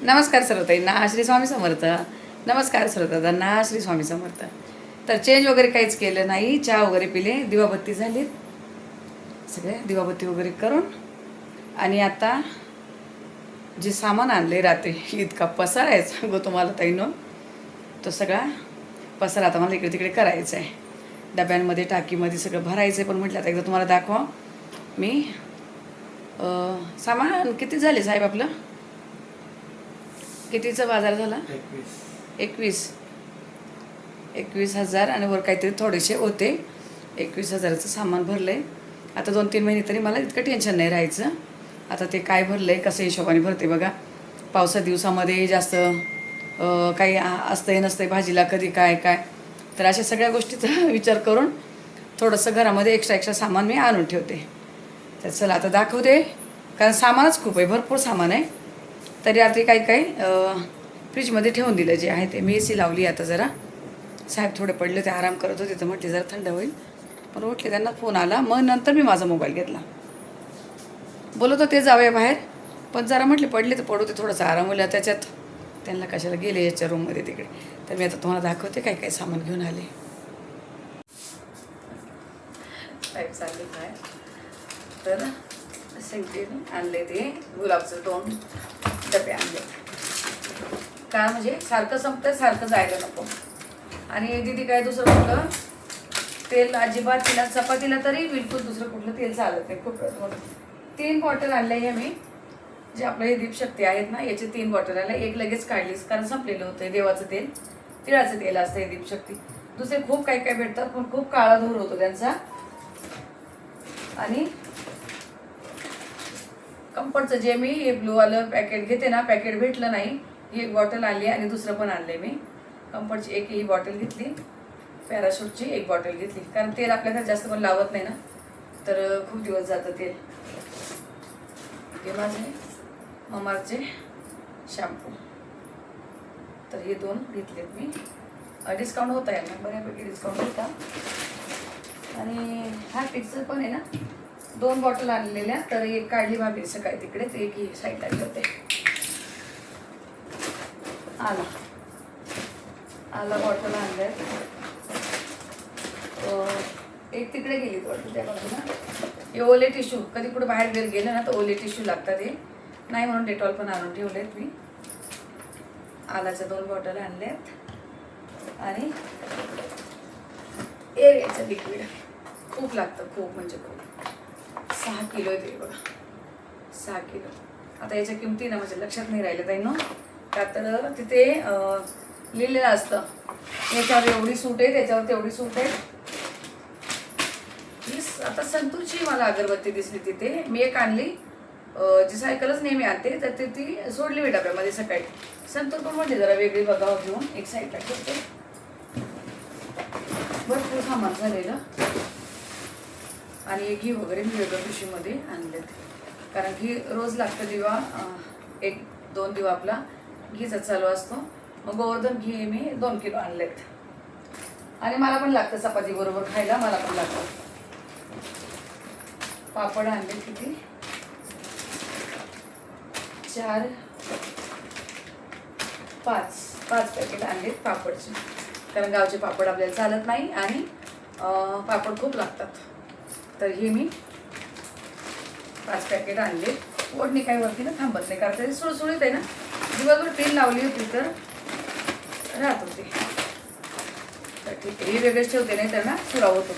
नमस्कार सर्वताईंना श्री स्वामी समर्थ. नमस्कार सर्वताईंना श्री स्वामी समर्थ. तर चेंज वगैरे काहीच केलं नाही. चहा वगैरे पिले, दिवाबत्ती झाली, सगळे दिवाबत्ती वगैरे करून आणि आता जे सामान आणले रात्री इतका पसार आहे सांगू तुम्हाला ताईनं. तो सगळा पसार आता मला इकडे तिकडे करायचा आहे. डब्यांमध्ये टाकीमध्ये सगळं भरायचं आहे. पण म्हटलं आता एकदा तुम्हाला दाखवा मी सामान किती झाले साहेब आपलं. कितीचा बाजार झाला. 21,000 आणि वर काहीतरी थोडेसे होते. 21,000चं सामान भरलं आहे. आता 2-3 महिने तरी मला इतकं टेन्शन नाही राहायचं. आता ते काय भरलं आहे कसं हिशोबाने भरते बघा. पावसा दिवसामध्ये जास्त काही असतंही नसतंय भाजीला कधी काय काय, तर अशा सगळ्या गोष्टीचा विचार करून थोडंसं घरामध्ये एक्स्ट्रा सामान मी आणून ठेवते. तर चला आता दाखवते, कारण सामानच खूप आहे, भरपूर सामान आहे. तरी रात्री काही फ्रीजमध्ये ठेवून दिलं जे आहे ते. मी AC लावली आता जरा. साहेब थोडे पडले ते आराम करत होते, तर म्हटले जरा थंड होईल. पण उठले, त्यांना फोन आला. मग नंतर मी माझा मोबाईल घेतला. बोलत होते जाऊया बाहेर, पण जरा म्हटले पडले तर पडू ते, थोडासा आराम होईल. त्याच्यात त्यांना कशाला गेले याच्या रूममध्ये तिकडे. तर मी आता तुम्हाला दाखवते काय सामान घेऊन आले. साहेब चालले बाहेर, तर संगतीने आणले ते गुलाबचं 2 डबे आणले. काय म्हणजे सारखं संपतं, सारखं जायला नको. आणि दीदी काय दुसरं कुठलं तेल अजिबात, तिला चपातीला तरी बिलकुल दुसरं कुठलं तेल चालत नाही. खूप 3 बॉटल आणले आहे मी, जे आपलं हे दीपशक्ती आहेत ना, याचे 3 बॉटल आणले. एक लगेच काढलीस कारण संपलेलं होतं. देवाचं तेल, तिळाचं तेल असतं हे दीपशक्ती. दुसरे खूप काही भेटतात, पण खूप काळा धूर होतो त्यांचा. आणि कम्फर्टचं जे मी हे ब्लूवालं पॅकेट घेते ना, पॅकेट भेटलं नाही. ही एक बॉटल आणली आणि दुसरं पण आणले मी. कम्फर्टची एक ही बॉटल घेतली, पॅराशूटची एक बॉटल घेतली, कारण तेल आपल्याकडे जास्त पण लावत नाही ना, तर खूप दिवस जातं तेल. हे माझे ममाचे शॅम्पू, तर हे 2 घेतलेत मी. डिस्काउंट होता आहे ना, बऱ्यापैकी डिस्काउंट होता. आणि हा पिक्चर पण आहे ना, 2 बॉटल आणलेल्या, तर एक काढली भाभी सकाळी तिकडे, तर एक ही साईडला ठेवते. आला बॉटल आणल्या, एक तिकडे गेली बॉटल त्या बाजूला. हे ओले टिश्यू, कधी कुठे बाहेर गेलं ना तर ओले टिश्यू लागतात. हे नाही म्हणून डेटॉल पण आणून ठेवलेत मी. आलाच्या 2 बॉटल आणल्यात. आणि एरियाचं लिक्विड खूप लागतं, खूप म्हणजे खूप. 6 किलो येते बघा, 6 किलो. आता याच्या किमती ना माझ्या लक्षात नाही राहिलं ताई ना, का तर तिथे लिहिलेलं असतं याच्यावर एवढी सूट आहे, त्याच्यावर तेवढी सूट आहे. आता संतूरची मला अगरबत्ती दिसली तिथे. मी एक आणली, जी सायकलच नेहमी आणते, तर ती सोडली मी डब्यामध्ये सकाळी. संतूर पण म्हणजे जरा वेगळी बघावं घेऊन एक साईडला ठेवते. भरपूर सामान झालेलं. आणि घी वगैरे मी वेगळ्या पिशवीमध्ये आणलेत, कारण घी रोज लागतं. दिवा 1-2 दिवा आपला घीचा चालू असतो. मग गोवर्धन घी मी 2 किलो आणलेत. आणि मला पण लागतं चपाती बरोबर खायला, मला पण लागतं. पापड आणले किती, 4-5 पॅकेट आणलेत पापडचे, कारण गावचे पापड आपल्याला चालत नाही आणि पापड खूप लागतात. तर हे मी 5 पॅकेट आणले. ओढणी काही वरती ना थांबत नाही, कारण तरी सुळसुळीत आहे ना. दिवसभर तेल लावली होती तर राहत होते. तर ठीक आहे, हे वेगळेच ठेवते, नाही तर ना सुरा होतो.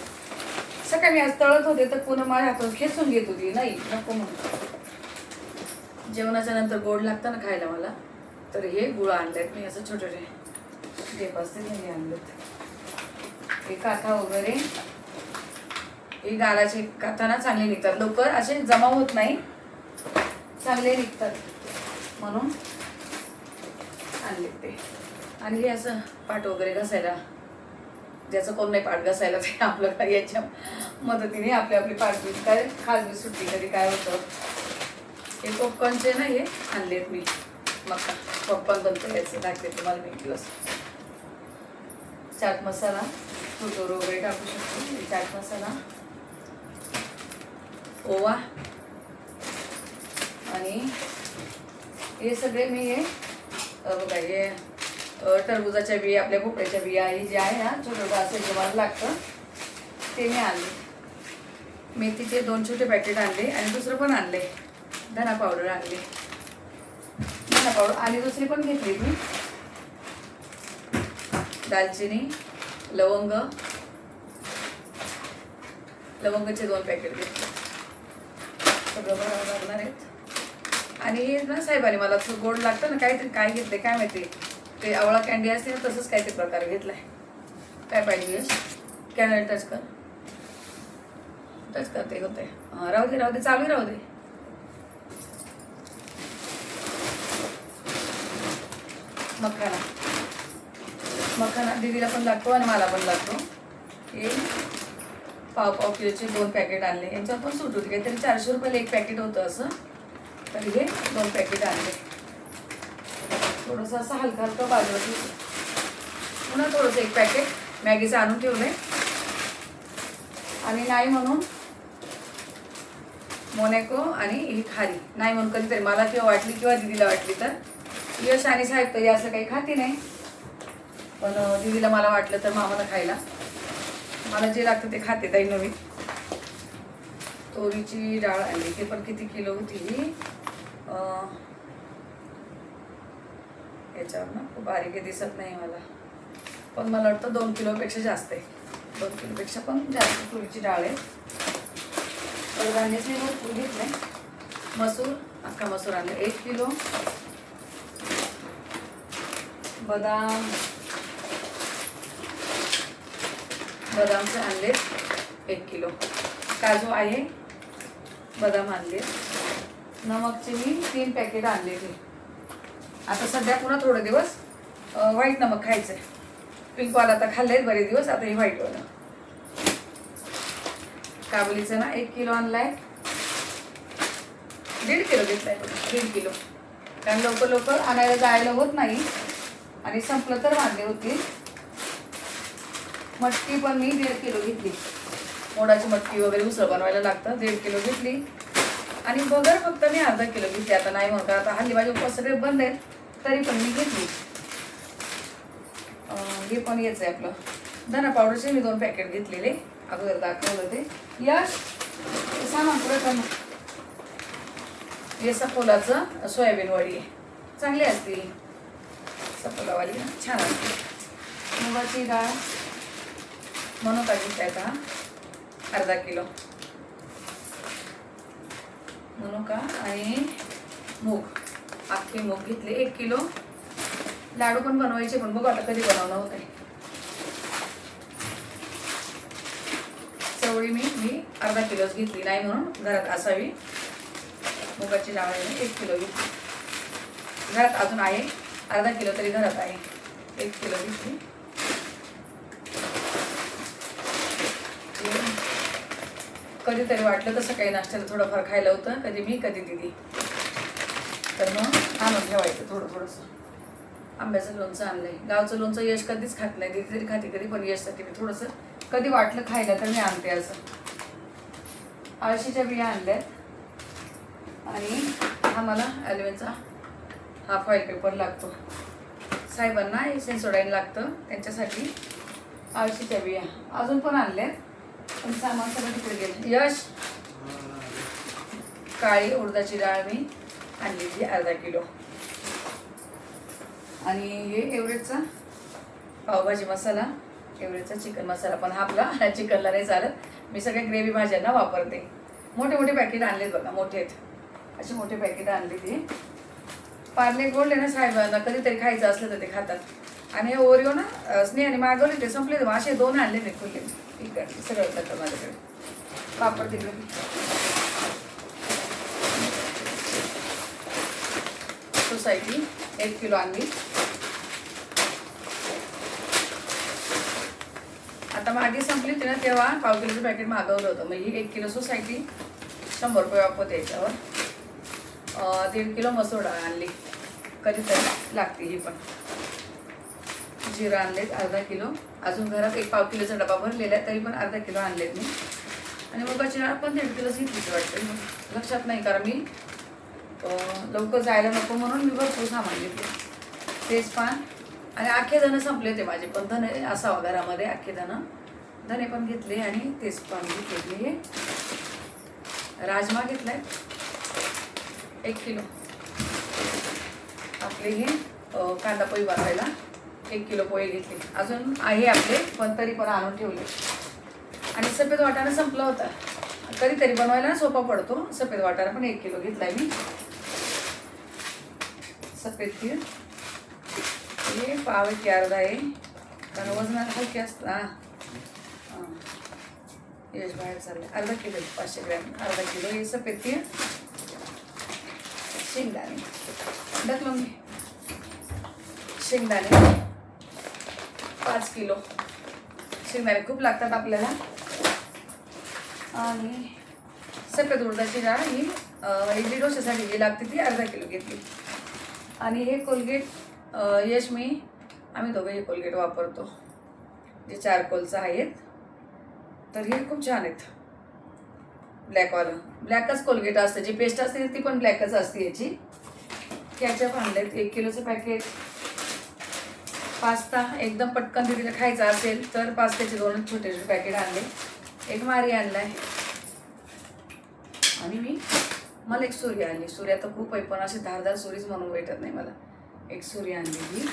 सकाळी मी आज तळत होते तर पुन्हा माझ्या हातून खेचून घेत होती, नाही नको म्हणून. जेवणाच्या नंतर गोड लागतं ना खायला मला, तर हे गुळ आणलेत मी. असं छोटे ढेप असते त्यांनी आणलेत. हे काथा वगैरे, हे गालाचे काथा ना चांगले निघतात लवकर, असे जमा होत नाही, चांगले निघतात म्हणून आणले ते. आणि हे असं पाठ वगैरे घासायला, ज्याचं कोण नाही पाठ घासायला, ते आपलं काय याच्या मदतीने आपली पाठ काय खाजगी सुट्टी कधी काय होतं. हे पॉपकॉर्नचे ना हे आणलेत मी. मका पॉपकॉर्न बनतं याचं, दाखते तुम्हाला मी एक दिवस. चाट मसाला, कुरकुरे वगैरे टाकू शकतो. चाट मसाला, ओवा, आणि हे सगळे मी हे बघा हे टरबुजाच्या बिया, आपल्या भोपळ्याच्या बिया, ही जे आहे ना छोटं असं जे मला लागतं ते मी आणले. मेथीचे 2 छोटे पॅकेट आणले आणि दुसरं पण आणले, धना पावडर आणली, धना पावडर आणि दुसरी पण घेतली मी दालचिनी, लवंगचे 2 पॅकेट घेतले. सगळं भरावं लागणार आहेत. आणि हे ना साहेबांनी मला गोड लागतं ना काहीतरी, काय घेतले काय माहिती, ते आवळा कॅन्डी असते ना तसंच काहीतरी प्रकार घेतलाय. काय पाहिजे कॅनल टच करते होते. राहू दे चालू राहू दे. मखाना दीदीला पण लागतो आणि मला पण लागतो. हे पाव किलोचे 2 पॅकेट आणले. यांच्यावर पण सूट होती, काहीतरी 400 रुपयाला 1 पॅकेट होतं असं. तर हे 2 पॅकेट आणले. थोडंसं असं हलकं बाजूला पुन्हा थोडंसं 1 पॅकेट मॅगीचं आणून ठेवलंय. आणि नाही म्हणून मोनॅको आणि ही खारी नाही म्हणून कधीतरी मला किंवा वाटली किंवा दीदीला वाटली तर. यश आणि साहेब तरी असं काही खाती नाही, पण दीदीला मला वाटलं तर मामाला खायला मला जे लागतं ते खाते ताई. नवीन तोरीची डाळ आणली, ते पण किती किलो होती ही, याच्यावर ना खूप बारीक आहे दिसत नाही मला, पण मला वाटतं 2 किलोपेक्षा जास्त आहे. 2 किलोपेक्षा पण जास्त तुरीची डाळ आहे. कडधान्याचे भरपूर घेतले. मसूर, अख्खा मसूर आणले 1 किलो. बदामचे आणले 1 किलो. काजू आहे, बदाम आणले. नमकचे मी 3 पॅकेट आणले. ते आता सध्या पुन्हा थोडे दिवस व्हाईट नमक खायचं आहे. पिंकवाला आता खाल्ले बरेच दिवस, आता हे व्हाईटवाला. काबुलीचं ना 1 किलो आणलाय. 1.5 किलो घेतलाय, 1.5 किलो. कारण लवकर आणायला जायला होत नाही आणि संपलं तर वांदे होतील. मटकी पण मी 1.5 किलो घेतली. मोडाची मटकी वगैरे उसळ बनवायला लागतं. 1.5 किलो घेतली. आणि बगर फक्त मी अर्धा किलो घेतली. आता नाही म्हणतो, आता हल्ली माझे उपवास सगळे बंद आहेत तरी पण मी घेतली. हे पण यायचं आहे आपलं धना पावडरचे मी 2 पॅकेट घेतलेले, अगोदर दाखवलं ते. यश सामान पुढे करणं. हे सफोलाचं सोयाबीन वडी आहे, चांगली असते सफोलावाली, छान असते. मुगाची डाळ मनोका घेतलाय का अर्धा किलो मनोका. आणि मूग, अख्खे मूग घेतले 1 किलो. लाडू पण बनवायचे, पण बघू आता कधी बनवणं होत आहे. चवळी मी अर्धा किलोच घेतली, नाही म्हणून घरात असावी. मुगाची डाळ 1 किलो घेतली. घरात अजून आहे अर्धा किलो, तरी घरात आहे. 1 किलो घेतली. कधीतरी वाटलं तसं काही नाश्त्याला थोडंफार खायला होतं, कधी मी कधी दीदी, तर मग आणून ठेवायचं थोडंसं. आंब्याचं लोणचं आणलंय. गावचं लोणचं यश कधीच खात नाही, दीदी तरी खाते कधी, पण यशसाठी मी थोडंसं कधी वाटलं खायला तर मी आणते असं. आळशीच्या बिया आणल्यात. आणि हा मला ॲल्युमिनचा हा फॉईल पेपर लागतो. साहेबांना हे सेन्सोडाईन लागतं, त्यांच्यासाठी आळशीच्या बिया अजून पण आणल्यात. पण सामान सगळं तिकडे गेलं. यश काळी उडदाची डाळ मी आणलेली अर्धा किलो. आणि हे एव्हरेजचा पावभाजी मसाला, एव्हरेजचा चिकन मसाला, पण हा आपला चिकनला नाही चालत. मी सगळ्या ग्रेव्ही भाज्यांना वापरते. मोठे पॅकेट आणलेत बघा, मोठे आहेत असे मोठे पॅकेट आणले. ते पार्ले गोल्ड आहे ना साहेबांना कधीतरी खायचं असलं तर ते खातात. आणि हे ओरिओ ना स्नेहाने मागवले, ते संपले. असे 2 आणले ते खुल्ले. इकडे सगळं करतं माझ्याकडे. पापड तिकडे सोसायटी 1 किलो आणली. आता मागे संपली होती ना तेव्हा पाव किलोचं पॅकेट मागवलं होतं. मग ही 1 किलो सोसायटी 100 रुपये वापरते याच्यावर. 1.5 किलो मसूर डाळ आणली, कधीतरी लागते ही पण. जिरा आणलेत अर्धा किलो. अजून घरात 1 पाव किलोचा डबा भरलेला आहे, तरी पण अर्धा किलो आणलेत मी. आणि मुगाची डाळ पण 1.5 किलोच घेतलीच वाटते, लक्षात नाही, कारण मी लवकर जायला नको म्हणून मी भरपूर सामान घेतले. तेजपान आणि आखे धणे संपले होते माझे, पण धणे असावं घरामध्ये, आखे धणे पण घेतले आणि तेजपान घेतले. राजमा घेतलाय 1 किलो. आपले हे कांदा पोळी बनवायला 1 किलो पोहे घेतले. अजून आहे आपले, पण तरी पण आणून ठेवले. आणि सफेद वाटाणा संपला होता, कधीतरी बनवायला सोपा पडतो. सफेद वाटाणा पण 1 किलो घेतलाय मी. सफेद तीळ हे पाव की अर्धा आहे, कारण वजनाला हलके असतं. यश बाहेर चाललं. अर्धा किलो 500 ग्रॅम, अर्धा किलो हे सफेद तीळ. शेंगदाणे टाकलं मी, शेंगदाणे 5 किलो. शेंगदाणे खूप लागतात आपल्याला. आणि सफेद उडदाची डाळ ही इडली डोश्यासाठी जी लागते ती अर्धा किलो घेतली. आणि हे कोलगेट यश आम्ही दोघं हे कोलगेट वापरतो, जे चारकोलचं आहेत. तर हे खूप छान आहेत. ब्लॅकच कोलगेट असतं, जी पेस्ट असते ती पण ब्लॅकच असते याची. कॅचअप आणलेत 1 किलोचं पॅकेट. पास्ता एकदम पटकन दिदीला खायचा असेल तर पास्त्याचे 2 छोटे छोटे पॅकेट आणले. एक मारी आणलाय आणि मला एक सुरी आणली. सुऱ्या तर खूप आहे, पण अशी धारदार सुरीच म्हणून भेटत नाही मला. एक सुरी आणलेली.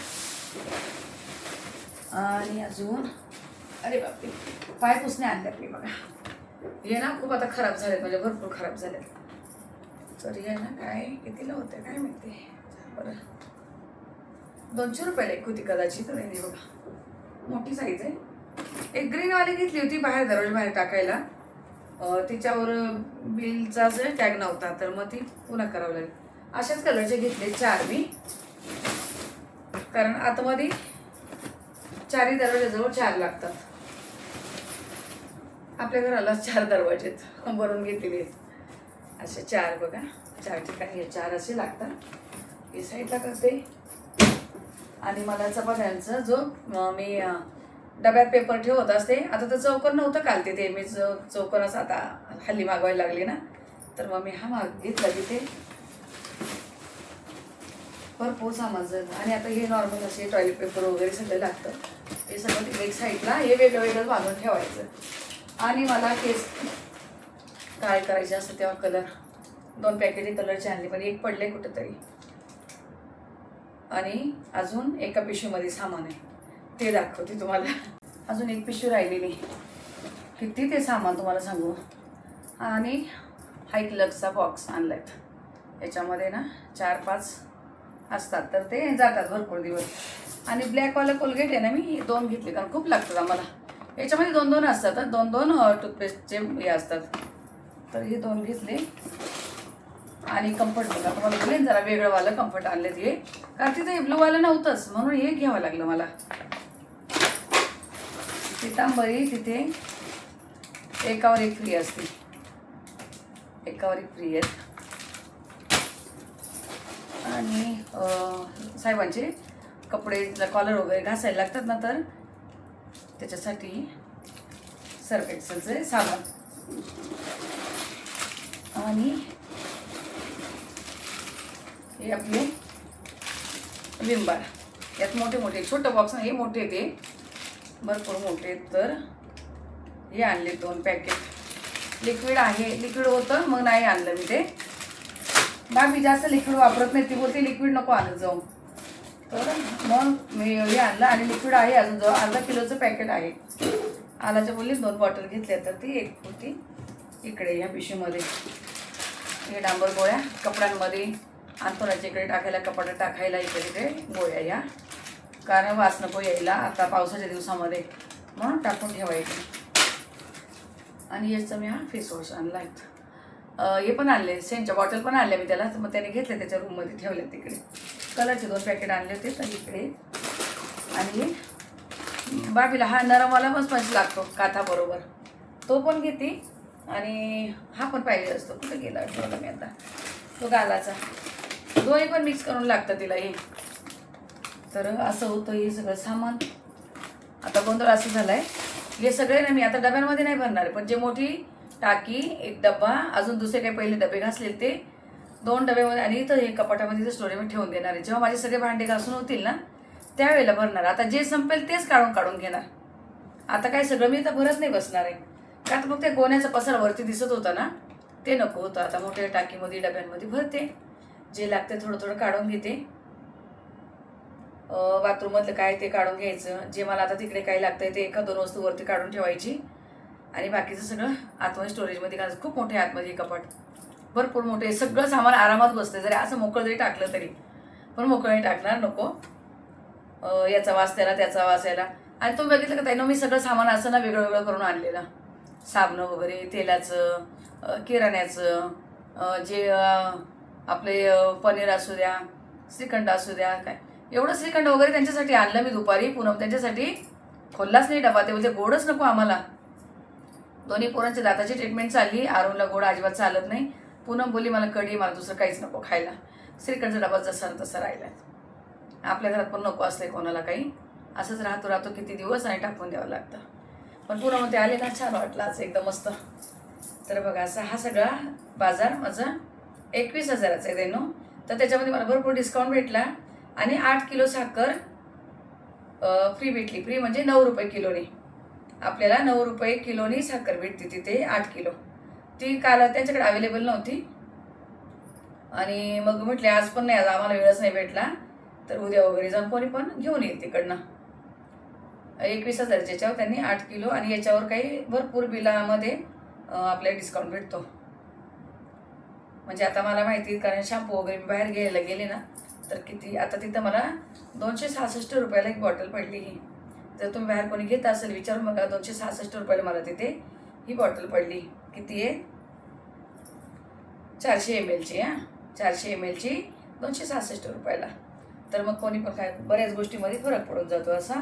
आणि अजून अरे बापरे, पाय पुसणे आणले आपली बघा. हे ना खूप आता खराब झालेत, म्हणजे भरपूर खराब झालेत. तर हे ना काय कितीला होते काय माहिती. बरं 200 रुपयाला एक होती कदाचित. नाही बघा, मोठी साईज आहे. एक ग्रीनवाली घेतली होती बाहेर, दरवाजा बाहेर टाकायला. तिच्यावर बिलचा टॅग नव्हता, तर मग ती पुन्हा करावं लागेल. अशाच कलरचे घेतले 4 मी, कारण आतमध्ये 4ही दरवाजाजवळ 4 लागतात. आपल्या घराला 4 दरवाजे बनवून घेतलेले असे 4 बघा. 4 ठिकाणी हे 4 असे लागतात. हे साईडला करते. आणि मला चपात्यांचं जो मी डब्यात पेपर ठेवत असते, आता तर चौकोन नव्हतं काल ते मी चौकोनच आता हल्ली मागवायला लागली ना, तर मग मी हा घेतला तिथे. भरपूर सामान झालं. आणि आता हे नॉर्मल असे टॉयलेट पेपर वगैरे सगळं लागतं. हे सगळं तिथे एक साईडला हे वेगळं वेगळं बांधून ठेवायचं. आणि मला केस काय करायचे असतं तेव्हा कलर 2 पॅकेट कलरचे आणले, पण एक पडले कुठंतरी. आणि अजून एका पिशवीमध्ये सामान आहे, ते दाखवते तुम्हाला. अजून एक पिशवी राहिलेली, किती ते सामान तुम्हाला सांगू. आणि हायक्लक्सचा बॉक्स आणलायत. याच्यामध्ये ना 4-5 असतात, तर ते जातात भरपूर दिवस. आणि ब्लॅकवाला कोलगेट आहे ना, मी 2 घेतले, कारण खूप लागतात आम्हाला. याच्यामध्ये 2-2 असतात, 2-2 टूथपेस्टचे हे असतात. तर हे 2 घेतले. आणि कम्फर्ट बघा, तुम्हाला बोलेन जरा वेगळंवालं कम्फर्ट आणले ते, कारण तिथे ब्लूवालं नव्हतंच, म्हणून हे घ्यावं लागलं मला. पितांबरी तिथे एकावर एक फ्री असते, एकावर एक फ्री आहेत. आणि साहेबांचे कपडे कॉलर वगैरे घासायला लागतात ना, तर त्याच्यासाठी सर्फ एक्सेलचे साबण. आणि हे आपले विम बार. यात मोठे मोठे, छोटं बॉक्स नाही, हे मोठे ते भरपूर मोठे. तर हे आणले 2 पॅकेट. लिक्विड आहे, लिक्विड होतं मग नाही आणलं मी ते. बाबी जास्त लिक्विड वापरत नाही, ती बोलते लिक्विड नको आणत जाऊ. तर मग मी हे आणलं. आणि लिक्विड आहे अजून जवळ अर्धा किलोचं पॅकेट आहे. आलाच्या बोलली 2 बॉटल घेतल्या, तर ती एक होती इकडे या पिशवीमध्ये. हे डांबर गोळ्या कपड्यांमध्ये, अंथरुणाच्या इकडे टाकायला, कपडे टाकायला इकडे इकडे गोळ्या या, कारण वास नको यायला आता पावसाच्या दिवसामध्ये, म्हणून टाकून ठेवायचं. आणि याचं मी हा फेस वॉश आणला आहे. हे पण आणले, सेंटच्या बॉटल पण आणल्या मी त्याला, तर मग त्याने घेतले, त्याच्या रूममध्ये ठेवले. तिकडे कलरचे 2 पॅकेट आणले होते, तर इकडे. आणि बाबीला हा नरमवाला मस्त मस्त लागतो काथाबरोबर, तो पण घेते. आणि हा पण पाहिजे असतो, कुठं गेला आठवला मी आता, तो गालाचा. दोन्ही पण मिक्स करून लागतं तिला हे. तर असं होतं हे सगळं सामान. आता गोंधळ असं झाला आहे, हे सगळे ना मी आता डब्यांमध्ये नाही भरणार, पण जे मोठी टाकी, एक डब्बा, अजून दुसरे काही पहिले डबे घासलेले ते 2 डब्यामध्ये आणि इथं हे कपाटामध्ये स्टोरेज मी ठेवून देणार आहे. जेव्हा माझे सगळे भांडे घासून होतील ना त्यावेळेला भरणार. आता जे संपेल तेच काढून घेणार. आता काय सगळं मी इथं भरत नाही बसणार आहे. का तर मग ते गोण्याचा पसार वरती दिसत होता ना ते नको होतं. आता मोठ्या टाकीमध्ये डब्यांमध्ये भरते. जे लागते थोडं थोडं काढून घेते. बाथरूममधलं काय ते काढून घ्यायचं. जे मला आता तिकडे काय लागतंय ते 1-2 वस्तू वरती काढून ठेवायची आणि बाकीचं सगळं आतमध्ये स्टोरेजमध्ये घालायचं. खूप मोठे आतमध्ये कपाट, भरपूर मोठे. सगळं सामान आरामात बसते. जरी असं मोकळं जरी टाकलं तरी पण मोकळं नाही टाकणार, नको याचा वास त्याला त्याचा वास यायला. आणि तुम्ही बघितलं का ताईनो मी सगळं सामान असं ना वेगळं वेगळं करून आणलेलं. साबणं वगैरे, तेलाचं, किराण्याचं, जे आपले पनीर असू द्या, श्रीखंड असू द्या, काय एवढं श्रीखंड वगैरे त्यांच्यासाठी आणलं मी दुपारी. पूनम त्यांच्यासाठी खोललाच नाही डबा. ते बोलते गोडच नको आम्हाला. दोन्ही पोरांच्या दाताची ट्रीटमेंट चालली. आरुणला गोड अजिबात चालत नाही. पूनम बोलली मला कढी, मला दुसरं काहीच नको खायला. श्रीखंडचा डबा जसा तसा राहिला. आपल्या घरात पण नको असतंय कोणाला काही. असंच राहतो किती दिवस आणि टाकून द्यावं लागतं. पण पूनम म्हणते आले ना छान वाटलं आज एकदम मस्त. तर बघा असा हा सगळा बाजार माझा 21,000चा आहे देणं. तर त्याच्यामध्ये मला भरपूर डिस्काउंट भेटला आणि 8 किलो साखर फ्री भेटली. फ्री म्हणजे 9 रुपये किलोने. आपल्याला 9 रुपये किलोनी साखर भेटते तिथे 8 किलो. ती काल त्यांच्याकडे अवेलेबल नव्हती आणि मग म्हटले आज पण नाही, आज आम्हाला वेळच नाही भेटला तर उद्या वगैरे जाऊन कोणी पण घेऊन येईल तिकडनं. 21,000च्या याच्यावर त्यांनी 8 किलो आणि याच्यावर काही भरपूर बिलामध्ये आपल्याला डिस्काउंट भेटतो. म्हणजे आता मला माहिती, कारण शॅम्पू वगैरे मी बाहेर घ्यायला गेले ना तर किती, आता तिथं मला 266 रुपयाला एक बॉटल पडली. ही जर तुम्ही बाहेर कोणी घेत असेल विचारून बघा, 266 रुपयाला मला तिथे ही बॉटल पडली. किती आहे? 400 ml ची. 400 ml ची 266 रुपयाला. तर मग कोणी पण काय बऱ्याच गोष्टीमध्ये फरक पडून जातो. असा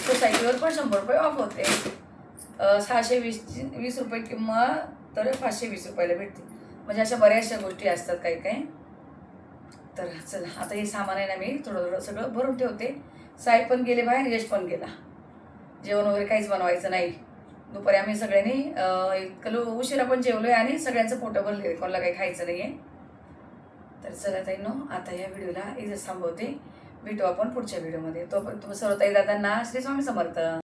सोसायटीवर पण 100 रुपये ऑफ होते. 620 रुपये किंमत तर 520 रुपयाला भेटते. म्हणजे अशा बऱ्याचशा गोष्टी असतात काही काही. तर चला आता हे सामान आहे ना मी थोडं सगळं भरून ठेवते. साहेब पण गेले बाहेर, यश पण गेला. जेवण वगैरे काहीच बनवायचं नाही. दुपारी आम्ही सगळ्यांनी इतकं उशिरा पण जेवलोय आणि सगळ्यांचं पोटं भरले, कोणाला काही खायचं नाही आहे. तर चला ताईंनो आता या व्हिडिओला इथं थांबवते. भेटू आपण पुढच्या व्हिडिओमध्ये. तोपर्यंत सर्व ताई दादांना श्री स्वामी समर्थ.